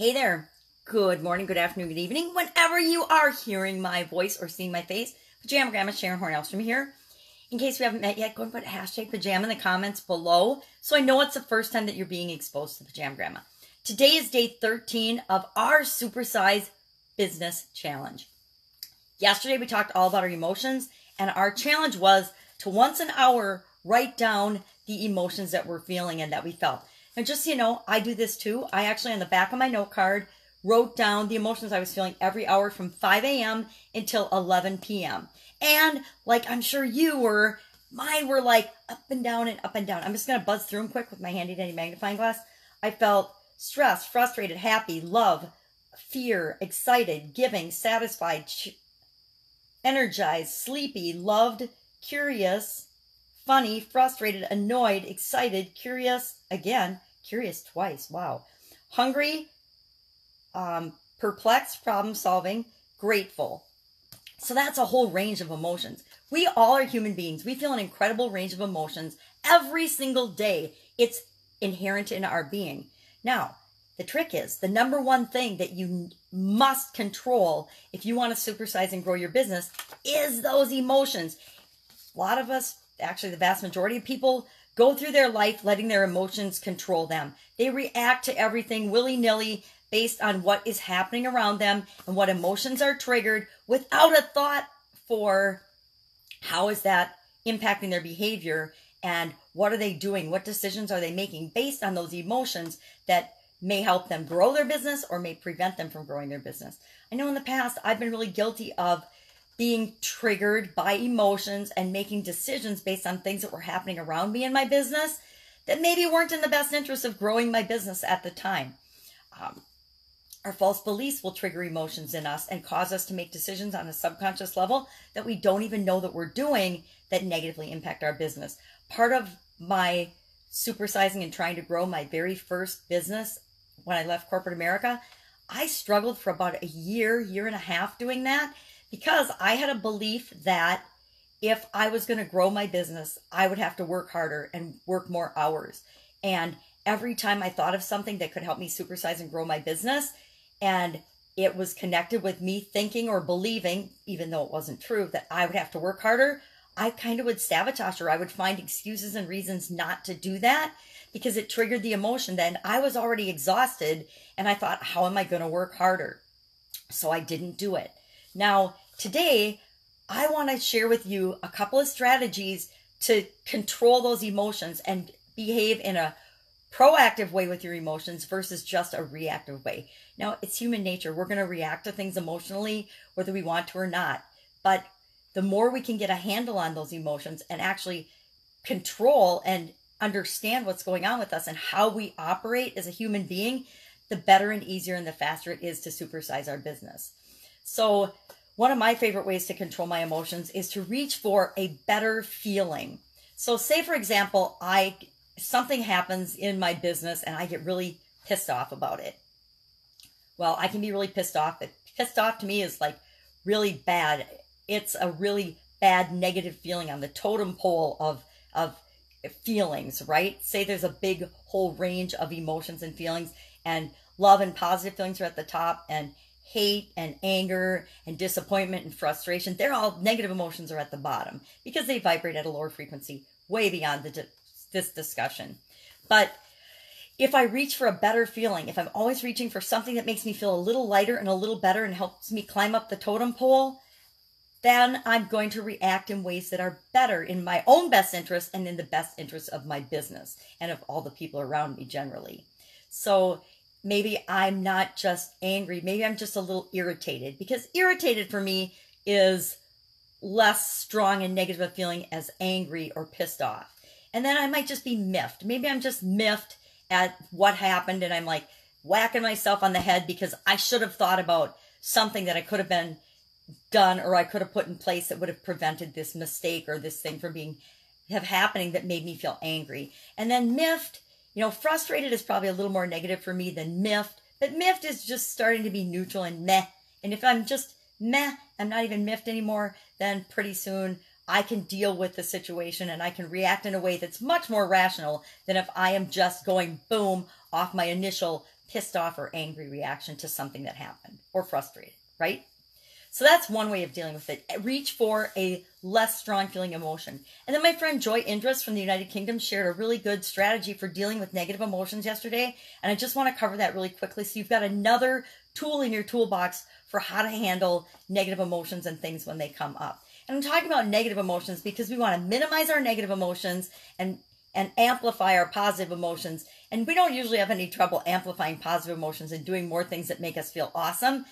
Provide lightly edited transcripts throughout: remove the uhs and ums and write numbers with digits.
Hey there. Good morning, good afternoon, good evening. Whenever you are hearing my voice or seeing my face, Pajama Grandma Sharon Horne-Ellstrom here. In case we haven't met yet, go and put hashtag pajama in the comments below so I know it's the first time that you're being exposed to Pajama Grandma. Today is day 13 of our Supersize Business Challenge. Yesterday we talked all about our emotions, and our challenge was to once an hour write down the emotions that we're feeling and that we felt. And just so you know, I do this too. I actually, on the back of my note card, wrote down the emotions I was feeling every hour from 5 a.m. until 11 p.m. And like I'm sure you were, mine were like up and down and up and down. I'm just going to buzz through them quick with my handy dandy magnifying glass. I felt stressed, frustrated, happy, love, fear, excited, giving, satisfied, energized, sleepy, loved, curious, funny, frustrated, annoyed, excited, curious, again, curious twice, wow, hungry, perplexed, problem solving, grateful. So that's a whole range of emotions. We all are human beings. We feel an incredible range of emotions every single day. It's inherent in our being. Now, the trick is, the number one thing that you must control if you want to supersize and grow your business is those emotions. A lot of us, actually the vast majority of people, go through their life letting their emotions control them. They react to everything willy-nilly based on what is happening around them and what emotions are triggered without a thought for how is that impacting their behavior and what are they doing, what decisions are they making based on those emotions that may help them grow their business or may prevent them from growing their business. I know in the past I've been really guilty of being triggered by emotions and making decisions based on things that were happening around me in my business that maybe weren't in the best interest of growing my business at the time. Our false beliefs will trigger emotions in us and cause us to make decisions on a subconscious level that we don't even know that we're doing that negatively impact our business. Part of my supersizing and trying to grow my very first business when I left corporate America, I struggled for about a year and a half doing that because I had a belief that if I was going to grow my business, I would have to work harder and work more hours. And every time I thought of something that could help me supersize and grow my business, and it was connected with me thinking or believing, even though it wasn't true, that I would have to work harder, I kind of would sabotage or I would find excuses and reasons not to do that because it triggered the emotion. Then I was already exhausted and I thought, how am I going to work harder? So I didn't do it. Now, today, I want to share with you a couple of strategies to control those emotions and behave in a proactive way with your emotions versus just a reactive way. Now, it's human nature. We're going to react to things emotionally, whether we want to or not. But the more we can get a handle on those emotions and actually control and understand what's going on with us and how we operate as a human being, the better and easier and the faster it is to supersize our business. So one of my favorite ways to control my emotions is to reach for a better feeling. So say, for example, something happens in my business and I get really pissed off about it. Well, I can be really pissed off, but pissed off to me is like really bad. It's a really bad negative feeling on the totem pole of feelings, right? Say there's a big whole range of emotions and feelings, and love and positive feelings are at the top, and hate and anger and disappointment and frustration, they're all negative emotions are at the bottom because they vibrate at a lower frequency, way beyond this discussion. But if I reach for a better feeling, if I'm always reaching for something that makes me feel a little lighter and a little better and helps me climb up the totem pole, then I'm going to react in ways that are better in my own best interest and in the best interest of my business and of all the people around me generally. So maybe I'm not just angry, maybe I'm just a little irritated, because irritated for me is less strong and negative a feeling as angry or pissed off. And then I might just be miffed. Maybe I'm just miffed at what happened and I'm like whacking myself on the head because I should have thought about something that I could have been done or I could have put in place that would have prevented this mistake or this thing from happening that made me feel angry. And then miffed, frustrated is probably a little more negative for me than miffed, but miffed is just starting to be neutral and meh. And if I'm just meh, I'm not even miffed anymore, then pretty soon I can deal with the situation and I can react in a way that's much more rational than if I am just going boom off my initial pissed off or angry reaction to something that happened, or frustrated, right? So that's one way of dealing with it. Reach for a less strong feeling emotion. And then my friend Joy Indras from the United Kingdom shared a really good strategy for dealing with negative emotions yesterday. And I just want to cover that really quickly. So you've got another tool in your toolbox for how to handle negative emotions and things when they come up. And I'm talking about negative emotions because we want to minimize our negative emotions and amplify our positive emotions. And we don't usually have any trouble amplifying positive emotions and doing more things that make us feel awesome.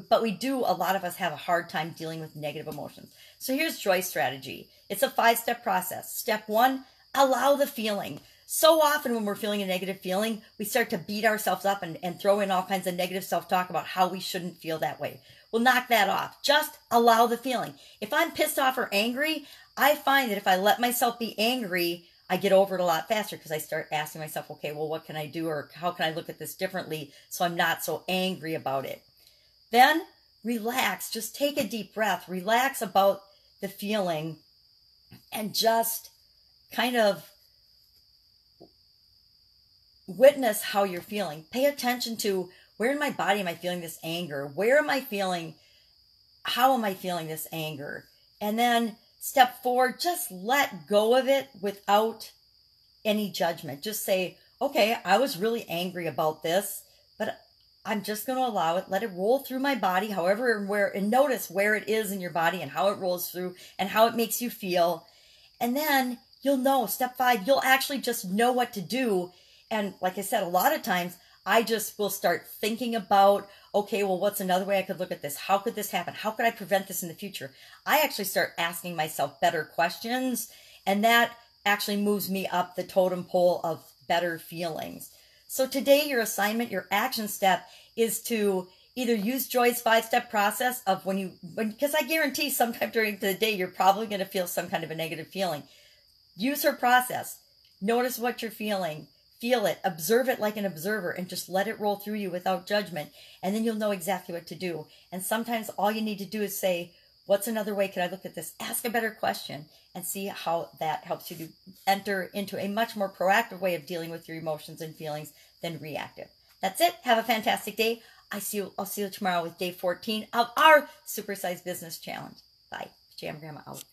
But we do, a lot of us have a hard time dealing with negative emotions. So here's Joy's strategy. It's a 5-step process. Step 1, allow the feeling. So often when we're feeling a negative feeling, we start to beat ourselves up and throw in all kinds of negative self-talk about how we shouldn't feel that way. Well, knock that off. Just allow the feeling. If I'm pissed off or angry, I find that if I let myself be angry, I get over it a lot faster because I start asking myself, okay, well, what can I do, or how can I look at this differently so I'm not so angry about it? Then relax, just take a deep breath, relax about the feeling, and just kind of witness how you're feeling. Pay attention to, where in my body am I feeling this anger? Where am I feeling, how am I feeling this anger? And then step 4, just let go of it without any judgment. Just say, okay, I was really angry about this, but I'm just going to allow it, let it roll through my body, however and where, and notice where it is in your body and how it rolls through and how it makes you feel. And then you'll know, step 5, you'll actually just know what to do. And like I said, a lot of times I just will start thinking about, okay, well, what's another way I could look at this? How could this happen? How could I prevent this in the future? I actually start asking myself better questions, and that actually moves me up the totem pole of better feelings. So today, your assignment, your action step is to either use Joy's 5-step process of because I guarantee sometime during the day, you're probably going to feel some kind of a negative feeling. Use her process. Notice what you're feeling. Feel it. Observe it like an observer and just let it roll through you without judgment. And then you'll know exactly what to do. And sometimes all you need to do is say, what's another way could I look at this? Ask a better question and see how that helps you to enter into a much more proactive way of dealing with your emotions and feelings than reactive. That's it. Have a fantastic day. I'll see you tomorrow with day 14 of our Supersize Business Challenge. Bye. Jam Grandma out.